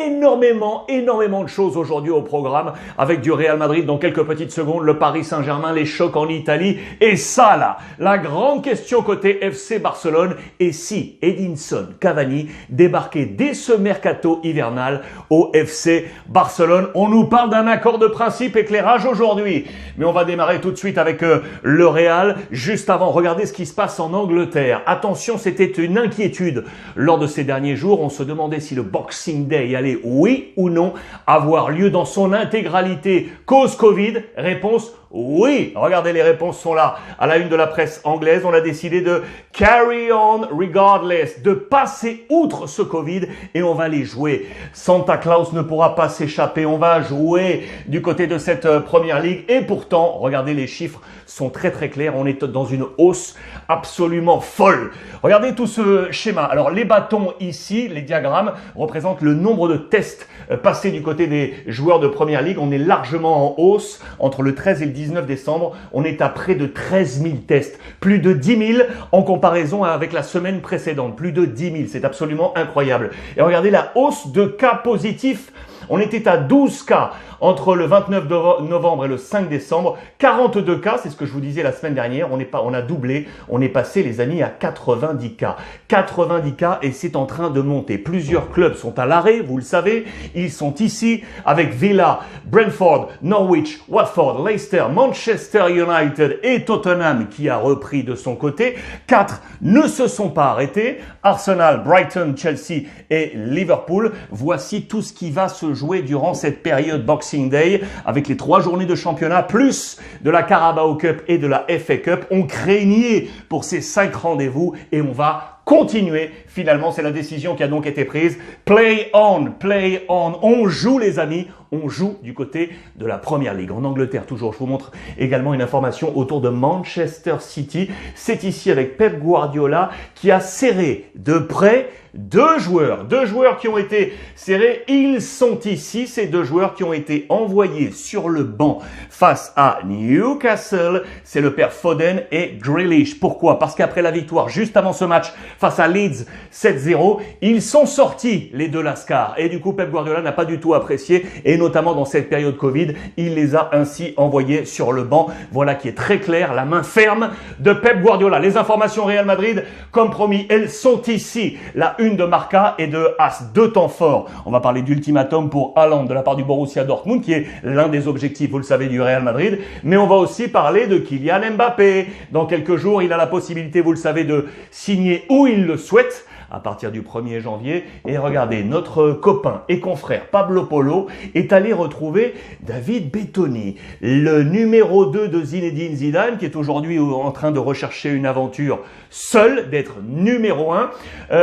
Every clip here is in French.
Énormément de choses aujourd'hui au programme avec du Real Madrid dans quelques petites secondes, le Paris Saint-Germain, les chocs en Italie et ça là, la grande question côté FC Barcelone et si Edinson Cavani débarquait dès ce mercato hivernal au FC Barcelone. On nous parle d'un accord de principe éclairage aujourd'hui, mais on va démarrer tout de suite avec le Real. Juste avant, regardez ce qui se passe en Angleterre. Attention, c'était une inquiétude lors de ces derniers jours. On se demandait si le Boxing Day allait oui ou non avoir lieu dans son intégralité cause Covid. Réponse oui. Regardez, les réponses sont là. À la une de la presse anglaise, on a décidé de carry on regardless, de passer outre ce Covid et on va les jouer. Santa Claus ne pourra pas s'échapper. On va jouer du côté de cette première ligue et pourtant, regardez, les chiffres sont très clairs. On est dans une hausse absolument folle. Regardez tout ce schéma. Alors, les bâtons ici, les diagrammes, représentent le nombre de tests passés du côté des joueurs de première ligue. On est largement en hausse entre le 13 et le 19 décembre. On est à près de 13 000 tests. Plus de 10 000 en comparaison avec la semaine précédente. Plus de 10 000. C'est absolument incroyable. Et regardez la hausse de cas positifs. On était à 12 cas entre le 29 novembre et le 5 décembre. 42 cas, c'est ce que je vous disais la semaine dernière. On a doublé. On est passé, les amis, à 90 cas. 90 cas et c'est en train de monter. Plusieurs clubs sont à l'arrêt, vous le savez. Ils sont ici avec Villa, Brentford, Norwich, Watford, Leicester, Manchester United et Tottenham qui a repris de son côté. 4 ne se sont pas arrêtés. Arsenal, Brighton, Chelsea et Liverpool. Voici tout ce qui va se jouer durant cette période Boxing Day avec les 3 journées de championnat plus de la Carabao Cup et de la FA Cup. On craignait pour ces 5 rendez-vous et on va continuer. Finalement, c'est la décision qui a donc été prise. Play on, play on. On joue, les amis. On joue du côté de la Première Ligue. En Angleterre, toujours. Je vous montre également une information autour de Manchester City. C'est ici avec Pep Guardiola qui a serré de près 2 joueurs. 2 joueurs qui ont été serrés. Ils sont ici, ces 2 joueurs qui ont été envoyés sur le banc face à Newcastle. C'est le père Foden et Grealish. Pourquoi? Parce qu'après la victoire, juste avant ce match, face à Leeds 7-0, ils sont sortis, les 2 lascars. Et du coup, Pep Guardiola n'a pas du tout apprécié. Et notamment dans cette période Covid, il les a ainsi envoyés sur le banc. Voilà qui est très clair, la main ferme de Pep Guardiola. Les informations Real Madrid, comme promis, elles sont ici. La une de Marca et de As, 2 temps forts. On va parler d'ultimatum pour Haaland de la part du Borussia Dortmund, qui est l'un des objectifs, vous le savez, du Real Madrid. Mais on va aussi parler de Kylian Mbappé. Dans quelques jours, il a la possibilité, vous le savez, de signer où il le souhaite à partir du 1er janvier. Et regardez, notre copain et confrère Pablo Polo est allé retrouver David Bettoni, le numéro 2 de Zinedine Zidane, qui est aujourd'hui en train de rechercher une aventure seul, d'être numéro 1.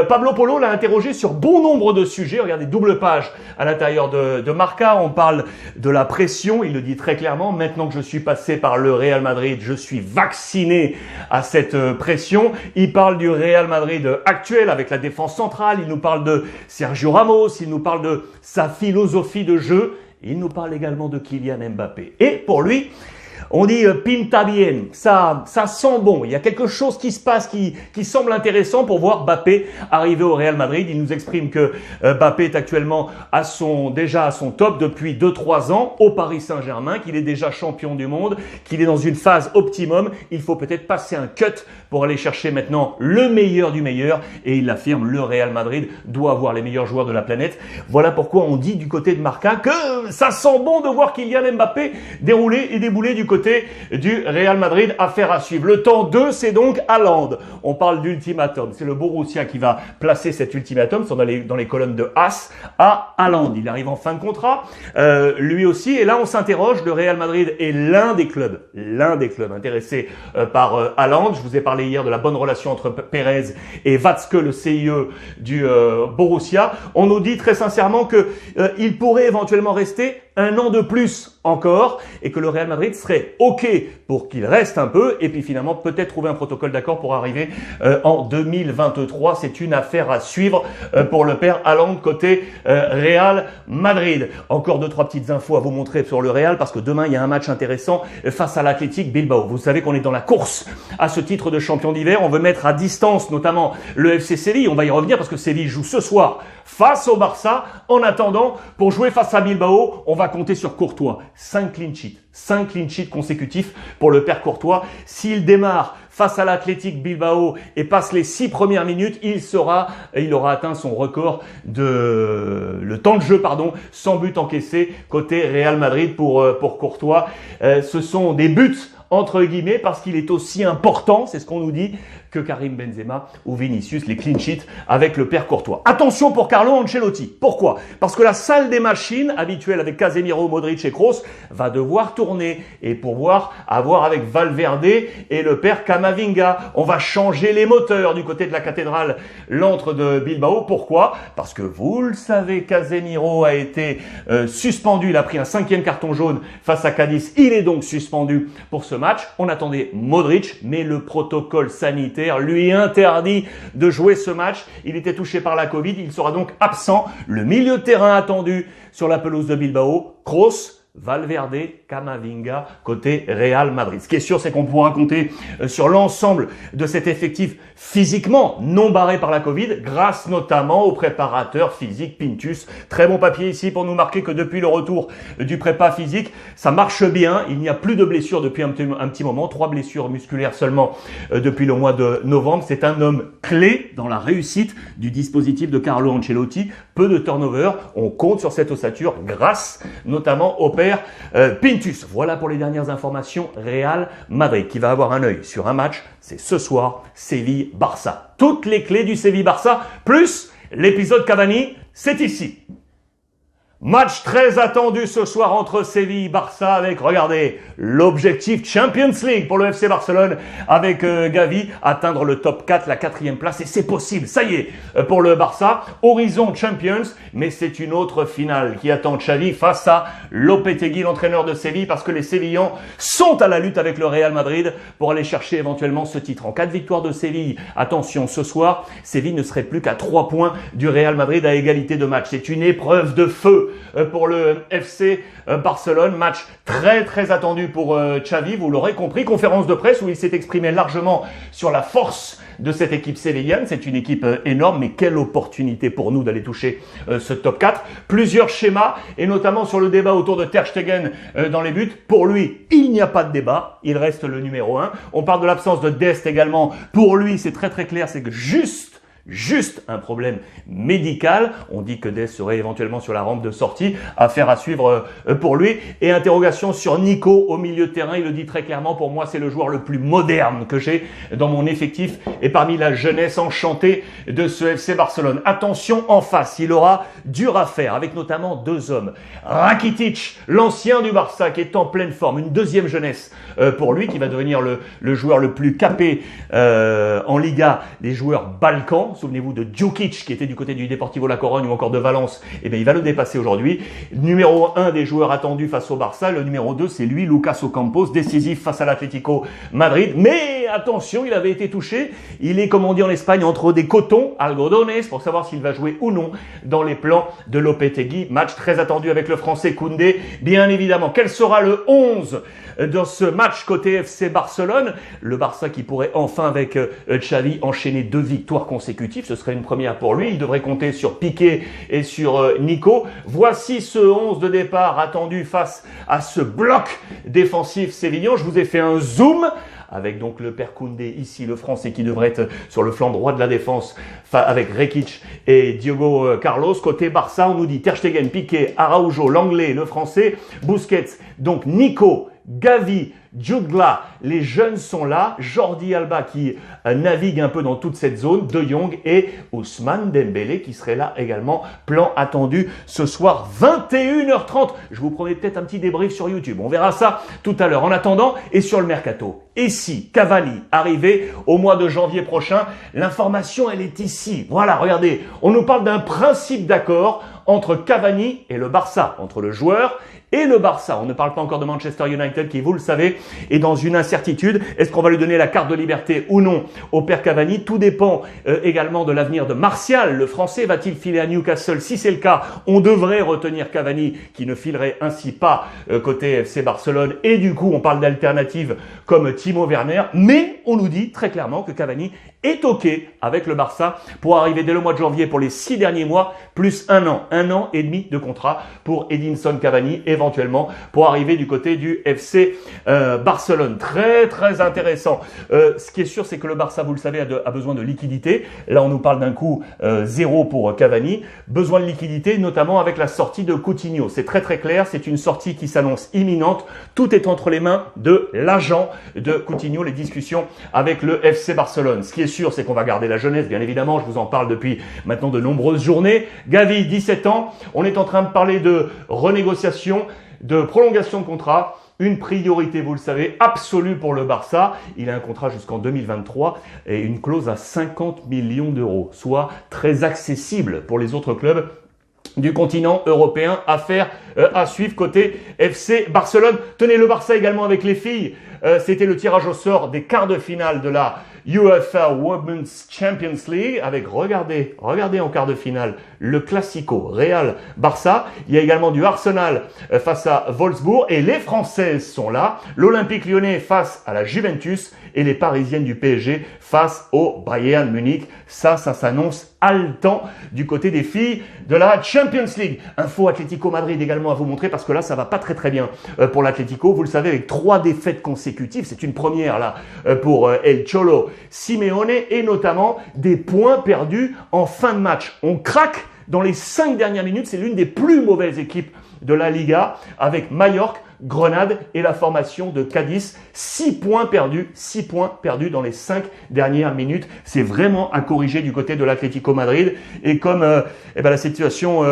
Pablo Polo l'a interrogé sur bon nombre de sujets. Regardez, double page à l'intérieur de Marca. On parle de la pression. Il le dit très clairement. Maintenant que je suis passé par le Real Madrid, je suis vacciné à cette pression. Il parle du Real Madrid actuel avec la défense centrale. Il nous parle de Sergio Ramos. Il nous parle de sa philosophie de jeu. Il nous parle également de Kylian Mbappé. Et pour lui, on dit pinta bien, ça sent bon. Il y a quelque chose qui se passe qui semble intéressant pour voir Mbappé arriver au Real Madrid. Il nous exprime que Mbappé est actuellement déjà à son top depuis 2-3 ans au Paris Saint-Germain, qu'il est déjà champion du monde, qu'il est dans une phase optimum. Il faut peut-être passer un cut pour aller chercher maintenant le meilleur du meilleur. Et il affirme, le Real Madrid doit avoir les meilleurs joueurs de la planète. Voilà pourquoi on dit du côté de Marca que ça sent bon de voir Kylian Mbappé dérouler et débouler du côté du Real Madrid. Affaire à suivre. Le temps 2, c'est donc Haaland. On parle d'ultimatum. C'est le Borussia qui va placer cet ultimatum. C'est dans les colonnes de As à Haaland. Il arrive en fin de contrat, lui aussi. Et là, on s'interroge. Le Real Madrid est l'un des clubs intéressés par Haaland. Je vous ai parlé hier de la bonne relation entre Perez et Watzke, le CIE du Borussia. On nous dit très sincèrement que il pourrait éventuellement rester un an de plus encore et que le Real Madrid serait OK pour qu'il reste un peu et puis finalement peut-être trouver un protocole d'accord pour arriver en 2023. C'est une affaire à suivre pour le père Haaland côté Real Madrid. Encore 2-3 petites infos à vous montrer sur le Real parce que demain il y a un match intéressant face à l'Athletic Bilbao. Vous savez qu'on est dans la course à ce titre de champion d'hiver. On veut mettre à distance notamment le FC Séville. On va y revenir parce que Séville joue ce soir face au Barça. En attendant, pour jouer face à Bilbao, on va compter sur Courtois. 5 clean sheets consécutifs pour le père Courtois. S'il démarre face à l'Athletic Bilbao et passe les 6 premières minutes, il aura atteint son record le temps de jeu, sans but encaissé côté Real Madrid pour Courtois. Ce sont des buts entre guillemets parce qu'il est aussi important, c'est ce qu'on nous dit, que Karim Benzema ou Vinicius, les clean sheets avec le père Courtois. Attention pour Carlo Ancelotti. Pourquoi? Parce que la salle des machines habituelle avec Casemiro, Modric et Kroos va devoir tourner et pouvoir avoir avec Valverde et le père Camavinga. On va changer les moteurs du côté de la cathédrale, l'antre de Bilbao. Pourquoi? Parce que vous le savez, Casemiro a été suspendu. Il a pris un 5e carton jaune face à Cadiz. Il est donc suspendu pour ce match. On attendait Modric, mais le protocole sanitaire lui interdit de jouer ce match. Il était touché par la Covid, il sera donc absent. Le milieu de terrain attendu sur la pelouse de Bilbao, Kroos, Valverde, Camavinga, côté Real Madrid. Ce qui est sûr, c'est qu'on pourra compter sur l'ensemble de cet effectif physiquement non barré par la Covid, grâce notamment au préparateur physique Pintus. Très bon papier ici pour nous marquer que depuis le retour du prépa physique, ça marche bien. Il n'y a plus de blessures depuis un petit moment. 3 blessures musculaires seulement depuis le mois de novembre. C'est un homme clé dans la réussite du dispositif de Carlo Ancelotti. Peu de turnover. On compte sur cette ossature grâce notamment au père Pintus. Voilà pour les dernières informations. Real Madrid qui va avoir un œil sur un match. C'est ce soir, Séville-Barça. Toutes les clés du Séville-Barça, plus l'épisode Cavani, c'est ici. Match très attendu ce soir entre Séville et Barça avec, regardez, l'objectif Champions League pour le FC Barcelone avec Gavi, atteindre le top 4, la 4e place, et c'est possible, ça y est, pour le Barça, horizon Champions, mais c'est une autre finale qui attend Xavi face à Lopetegui, l'entraîneur de Séville, parce que les Sévillans sont à la lutte avec le Real Madrid pour aller chercher éventuellement ce titre. En cas de victoire de Séville, attention, ce soir, Séville ne serait plus qu'à 3 points du Real Madrid à égalité de match. C'est une épreuve de feu pour le FC Barcelone. Match très très attendu pour Xavi, vous l'aurez compris. Conférence de presse où il s'est exprimé largement sur la force de cette équipe sévillaine. C'est une équipe énorme, mais quelle opportunité pour nous d'aller toucher ce top 4. Plusieurs schémas, et notamment sur le débat autour de Ter Stegen dans les buts. Pour lui, il n'y a pas de débat, il reste le numéro 1. On parle de l'absence de Dest également. Pour lui, c'est très très clair, c'est que juste un problème médical. On dit que Dest serait éventuellement sur la rampe de sortie. Affaire à suivre pour lui. Et interrogation sur Nico au milieu de terrain. Il le dit très clairement, pour moi, c'est le joueur le plus moderne que j'ai dans mon effectif et parmi la jeunesse enchantée de ce FC Barcelone. Attention en face, il aura dur à faire avec notamment 2 hommes. Rakitic, l'ancien du Barça qui est en pleine forme. Une 2e jeunesse pour lui qui va devenir le joueur le plus capé en Liga des joueurs balkans. Souvenez-vous de Djukic qui était du côté du Deportivo La Corogne ou encore de Valence. Eh bien, il va le dépasser aujourd'hui. Numéro 1 des joueurs attendus face au Barça. Le numéro 2, c'est lui, Lucas Ocampos, décisif face à l'Atlético Madrid. Mais attention, il avait été touché. Il est, comme on dit en Espagne, entre des cotons, algodones, pour savoir s'il va jouer ou non dans les plans de Lopetegui. Match très attendu avec le Français Koundé. Bien évidemment, quel sera le 11 dans ce match côté FC Barcelone? Le Barça qui pourrait enfin, avec Xavi, enchaîner 2 victoires consécutives. Ce serait une première pour lui. Il devrait compter sur Piqué et sur Nico. Voici ce 11 de départ attendu face à ce bloc défensif sévillan. Je vous ai fait un zoom avec donc le père Koundé ici, le Français qui devrait être sur le flanc droit de la défense avec Rekic et Diogo Carlos. Côté Barça, on nous dit Ter Stegen, Piqué, Araujo, l'Anglais, le Français, Busquets, donc Nico, Gavi, Jutgla, les jeunes sont là, Jordi Alba qui navigue un peu dans toute cette zone, De Jong et Ousmane Dembélé qui serait là également. Plan attendu ce soir 21h30. Je vous promets peut-être un petit débrief sur YouTube. On verra ça tout à l'heure. En attendant, et sur le mercato. Et si Cavani arrivait au mois de janvier prochain, l'information elle est ici. Voilà, regardez, on nous parle d'un principe d'accord entre Cavani et le Barça, entre le joueur et le Barça. On ne parle pas encore de Manchester United qui, vous le savez, est dans une incertitude. Est-ce qu'on va lui donner la carte de liberté ou non au père Cavani? Tout dépend également de l'avenir de Martial. Le Français va-t-il filer à Newcastle? Si c'est le cas, on devrait retenir Cavani qui ne filerait ainsi pas côté FC Barcelone. Et du coup, on parle d'alternatives comme Timo Werner. Mais on nous dit très clairement que Cavani est OK avec le Barça pour arriver dès le mois de janvier pour les 6 derniers mois, plus un an et demi de contrat pour Edinson Cavani, éventuellement pour arriver du côté du FC Barcelone. Très très intéressant. Ce qui est sûr, c'est que le Barça, vous le savez, a besoin de liquidité. Là, on nous parle d'un coût zéro pour Cavani. Besoin de liquidité, notamment avec la sortie de Coutinho. C'est très très clair, c'est une sortie qui s'annonce imminente. Tout est entre les mains de l'agent de Coutinho, les discussions avec le FC Barcelone. Ce qui est sûr, c'est qu'on va garder la jeunesse, bien évidemment. Je vous en parle depuis maintenant de nombreuses journées. Gavi, 17 ans. On est en train de parler de renégociation, de prolongation de contrat. Une priorité, vous le savez, absolue pour le Barça. Il a un contrat jusqu'en 2023 et une clause à 50 millions d'euros, soit très accessible pour les autres clubs du continent européen. Affaire à suivre côté FC Barcelone. Tenez, le Barça également avec les filles. C'était le tirage au sort des quarts de finale de la UEFA Women's Champions League avec, regardez en quart de finale, le Classico Real-Barça. Il y a également du Arsenal face à Wolfsburg et les Françaises sont là. L'Olympique Lyonnais face à la Juventus et les Parisiennes du PSG face au Bayern Munich. Ça s'annonce haletant du côté des filles de la Champions League. Info Atlético Madrid également à vous montrer parce que là, ça va pas très bien pour l'Atlético. Vous le savez, avec 3 défaites consécutives. C'est une première là pour El Cholo Simeone et notamment des points perdus en fin de match. On craque dans les 5 dernières minutes. C'est l'une des plus mauvaises équipes de la Liga avec Mallorca, Grenade et la formation de Cadiz. 6 points perdus dans les 5 dernières minutes. C'est vraiment à corriger du côté de l'Atlético Madrid. Et comme la situation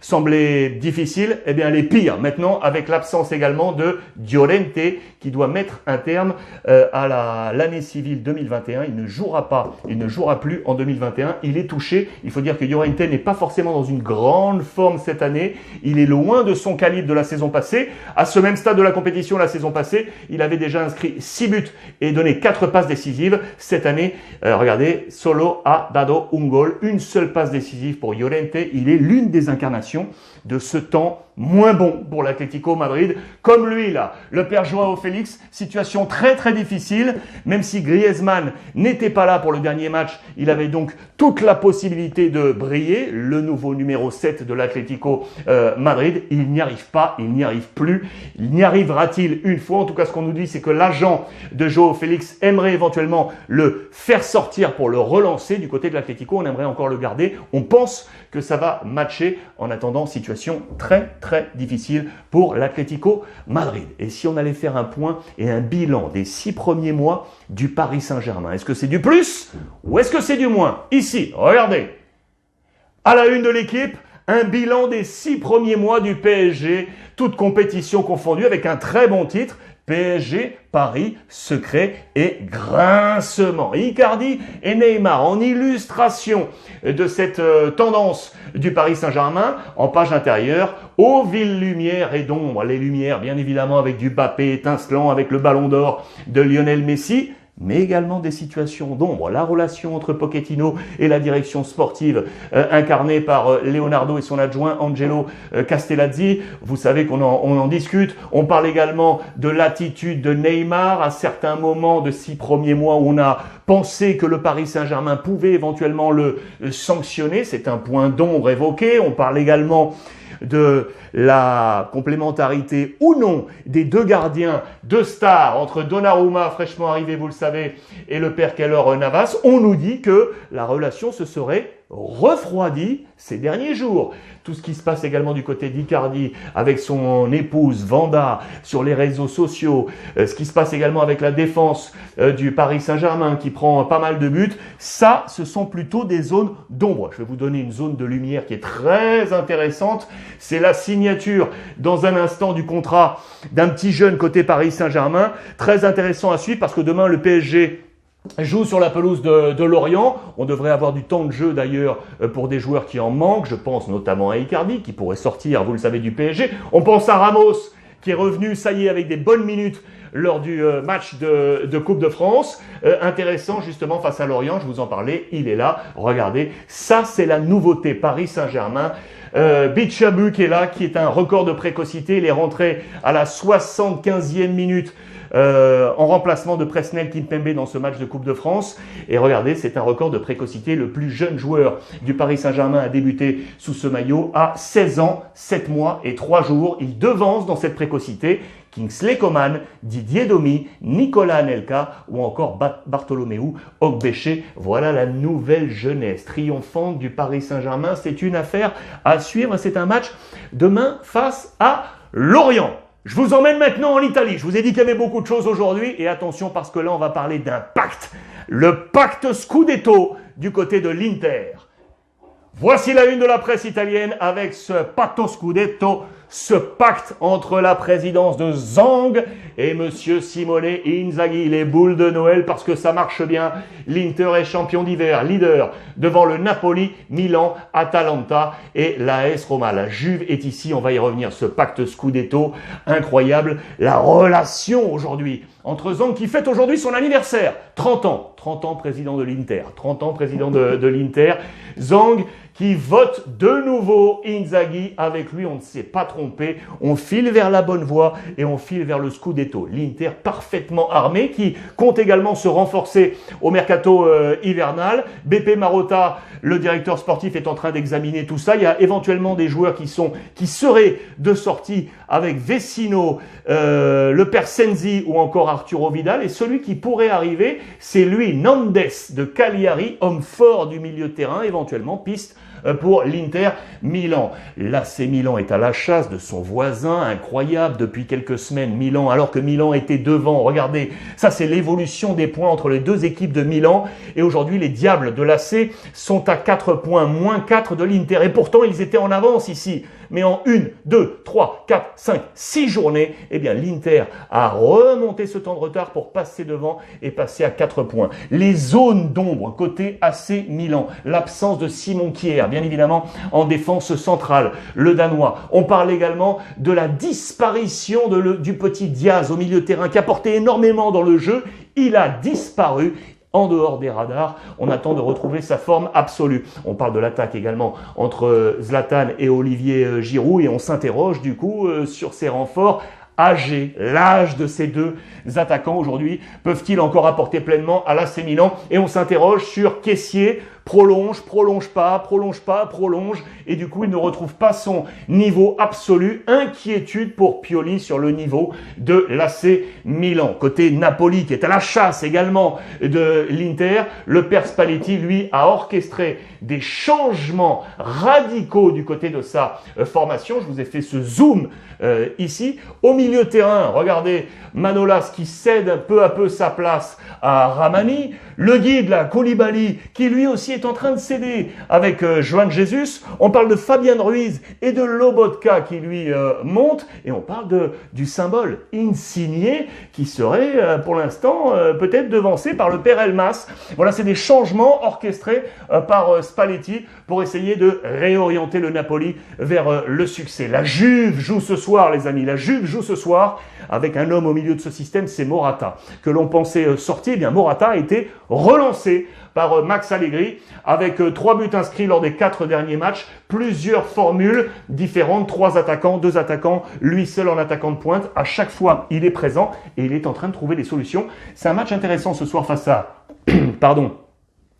semblait difficile, elle est pire maintenant avec l'absence également de Llorente qui doit mettre un terme à l'année civile 2021. Il ne jouera plus en 2021. Il est touché. Il faut dire que Llorente n'est pas forcément dans une grande forme cette année. Il est loin de son calibre de la saison passée. À ce même stade de la compétition la saison passée, il avait déjà inscrit 6 buts et donné 4 passes décisives. Cette année, regardez, solo ha dado un gol, une seule passe décisive pour Llorente. Il est l'une des incarnations de ce temps moins bon pour l'Atlético Madrid. Comme lui là, le père Joao Félix, situation très très difficile, même si Griezmann n'était pas là pour le dernier match, il avait donc toute la possibilité de briller, le nouveau numéro 7 de l'Atlético Madrid. Il n'y arrive pas, il n'y arrive plus. Il n'y arrivera-t-il une fois? En tout cas, ce qu'on nous dit, c'est que l'agent de Joao Félix aimerait éventuellement le faire sortir pour le relancer du côté de l'Atlético. On aimerait encore le garder. On pense que ça va matcher. En attendant, situation très très difficile pour l'Atlético Madrid. Et si on allait faire un point et un bilan des 6 premiers mois du Paris Saint-Germain, est-ce que c'est du plus ou est-ce que c'est du moins? Ici, regardez, à la une de l'équipe, un bilan des 6 premiers mois du PSG, toutes compétitions confondues, avec un très bon titre, PSG, Paris, secret et grincement. Icardi et Neymar en illustration de cette tendance du Paris Saint-Germain en page intérieure aux villes lumières et d'ombre. Les lumières, bien évidemment, avec du Mbappé étincelant, avec le ballon d'or de Lionel Messi, mais également des situations d'ombre. La relation entre Pochettino et la direction sportive incarnée par Leonardo et son adjoint Angelo Castellazzi. Vous savez qu'on en discute. On parle également de l'attitude de Neymar à certains moments de 6 premiers mois où on a pensé que le Paris Saint-Germain pouvait éventuellement le sanctionner. C'est un point d'ombre évoqué. On parle également de la complémentarité ou non des 2 gardiens, 2 stars entre Donnarumma, fraîchement arrivé, vous le savez, et le père Keylor Navas. On nous dit que la relation se serait refroidie ces derniers jours. Tout ce qui se passe également du côté d'Icardi avec son épouse Vanda sur les réseaux sociaux, ce qui se passe également avec la défense du Paris Saint-Germain qui prend pas mal de buts, ça, ce sont plutôt des zones d'ombre. Je vais vous donner une zone de lumière qui est très intéressante. C'est la signature dans un instant du contrat d'un petit jeune côté Paris Saint-Germain. Très intéressant à suivre parce que demain, le PSG joue sur la pelouse de Lorient. On devrait avoir du temps de jeu d'ailleurs pour des joueurs qui en manquent. Je pense notamment à Icardi qui pourrait sortir, vous le savez, du PSG. On pense à Ramos qui est revenu, ça y est, avec des bonnes minutes lors du match de Coupe de France. Intéressant justement face à Lorient, je vous en parlais, il est là. Regardez, ça c'est la nouveauté Paris Saint-Germain. Bichabou qui est là, qui est un record de précocité. Il est rentré à la 75e minute en remplacement de Presnel Kimpembe dans ce match de Coupe de France. Et regardez, c'est un record de précocité. Le plus jeune joueur du Paris Saint-Germain a débuté sous ce maillot à 16 ans, 7 mois et 3 jours. Il devance dans cette précocité Kingsley Coman, Didier Domi, Nicolas Anelka ou encore Bartholoméu Ogbéché. Voilà la nouvelle jeunesse triomphante du Paris Saint-Germain. C'est une affaire à suivre. C'est un match demain face à Lorient. Je vous emmène maintenant en Italie. Je vous ai dit qu'il y avait beaucoup de choses aujourd'hui. Et attention parce que là, on va parler d'un pacte. Le pacte Scudetto du côté de l'Inter. Voici la une de la presse italienne avec ce patto Scudetto, ce pacte entre la présidence de Zhang et monsieur Simone Inzaghi, les boules de Noël parce que ça marche bien. L'Inter est champion d'hiver, leader devant le Napoli, Milan, Atalanta et l'AS Roma. La Juve est ici, on va y revenir. Ce pacte Scudetto, incroyable. La relation aujourd'hui entre Zhang qui fête aujourd'hui son anniversaire, 30 ans président de l'Inter, 30 ans président de l'Inter. Zhang qui vote de nouveau Inzaghi. Avec lui, on ne s'est pas trompé. On file vers la bonne voie et on file vers le Scudetto. L'Inter parfaitement armé qui compte également se renforcer au mercato hivernal. BP Marotta, le directeur sportif, est en train d'examiner tout ça. Il y a éventuellement des joueurs qui seraient de sortie avec Vecino, le père Sensi ou encore Arturo Vidal. Et celui qui pourrait arriver, c'est lui, Nandes de Cagliari, homme fort du milieu de terrain, éventuellement piste pour l'Inter Milan. L'AC Milan est à la chasse de son voisin, incroyable depuis quelques semaines. Milan, alors que Milan était devant, regardez, ça c'est l'évolution des points entre les deux équipes de Milan. Et aujourd'hui, les Diables de l'AC sont à 4 points, moins 4 de l'Inter. Et pourtant, ils étaient en avance ici. Mais en 1, 2, 3, 4, 5, 6 journées, eh bien l'Inter a remonté ce temps de retard pour passer devant et passer à 4 points. Les zones d'ombre côté AC Milan, l'absence de Simon Kjær, bien évidemment en défense centrale, le Danois. On parle également de la disparition du petit Diaz au milieu de terrain qui apportait énormément dans le jeu. Il a disparu. En dehors des radars, on attend de retrouver sa forme absolue. On parle de l'attaque également entre Zlatan et Olivier Giroud et on s'interroge du coup sur ces renforts âgés. L'âge de ces deux attaquants aujourd'hui, peuvent-ils encore apporter pleinement à l'AC Milan? Et on s'interroge sur Kessié, prolonge et du coup il ne retrouve pas son niveau absolu. Inquiétude pour Pioli sur le niveau de l'AC Milan. Côté Napoli qui est à la chasse également de l'Inter, le père Spalletti lui a orchestré des changements radicaux du côté de sa formation. Je vous ai fait ce zoom ici. Au milieu de terrain, regardez Manolas qui cède peu à peu sa place à Ramani. Le guide, là, Koulibaly, qui lui aussi est en train de céder avec Juan Jesus. On parle de Fabian Ruiz et de Lobotka qui lui monte. Et on parle du symbole Insigne qui serait pour l'instant peut-être devancé par le père Elmas. Voilà, c'est des changements orchestrés par Spalletti pour essayer de réorienter le Napoli vers le succès. La Juve joue ce soir, les amis. La Juve joue ce soir avec un homme au milieu de ce système, c'est Morata. Que l'on pensait sortir, eh bien Morata a été relancé par Max Allegri avec 3 buts inscrits lors des 4 derniers matchs, plusieurs formules différentes, 3 attaquants, 2 attaquants, lui seul en attaquant de pointe. À chaque fois, il est présent et il est en train de trouver des solutions. C'est un match intéressant ce soir face à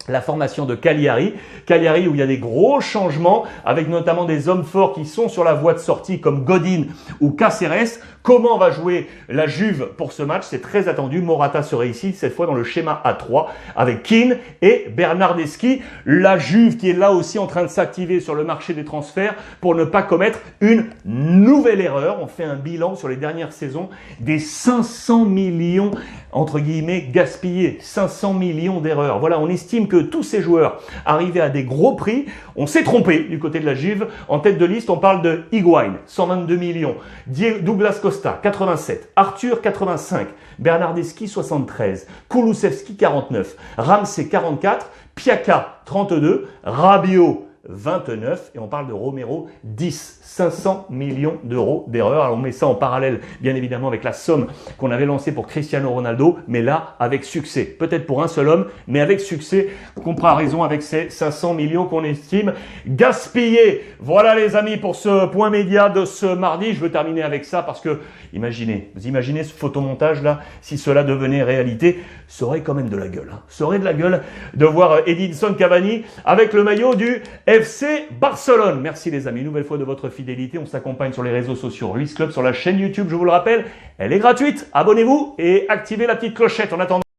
la formation de Cagliari où il y a des gros changements avec notamment des hommes forts qui sont sur la voie de sortie comme Godin ou Caceres. Comment va jouer la Juve pour ce match? C'est très attendu. Morata serait ici, cette fois dans le schéma A3 avec Keane et Bernardeschi. La Juve qui est là aussi en train de s'activer sur le marché des transferts pour ne pas commettre une nouvelle erreur. On fait un bilan sur les dernières saisons des 500 millions entre guillemets gaspillés. 500 millions d'erreurs. Voilà, on estime que tous ces joueurs arrivaient à des gros prix. On s'est trompé du côté de la Juve. En tête de liste, on parle de Higuaín, 122 millions. Douglas Costa, 87. Arthur, 85. Bernardeschi, 73. Kulusevski, 49. Ramsey, 44. Piaka, 32. Rabiot, 29, et on parle de Romero, 10, 500 millions d'euros d'erreur. Alors on met ça en parallèle, bien évidemment, avec la somme qu'on avait lancée pour Cristiano Ronaldo, mais là, avec succès. Peut-être pour un seul homme, mais avec succès, comparaison avec ces 500 millions qu'on estime gaspillés. Voilà les amis pour ce point média de ce mardi. Je veux terminer avec ça parce que, vous imaginez ce photomontage là, si cela devenait réalité, ça aurait quand même de la gueule. Ça aurait de la gueule de voir Edinson Cavani avec le maillot du FC Barcelone. Merci les amis, une nouvelle fois de votre fidélité. On s'accompagne sur les réseaux sociaux Ruiz Club, sur la chaîne YouTube, je vous le rappelle. Elle est gratuite. Abonnez-vous et activez la petite clochette en attendant.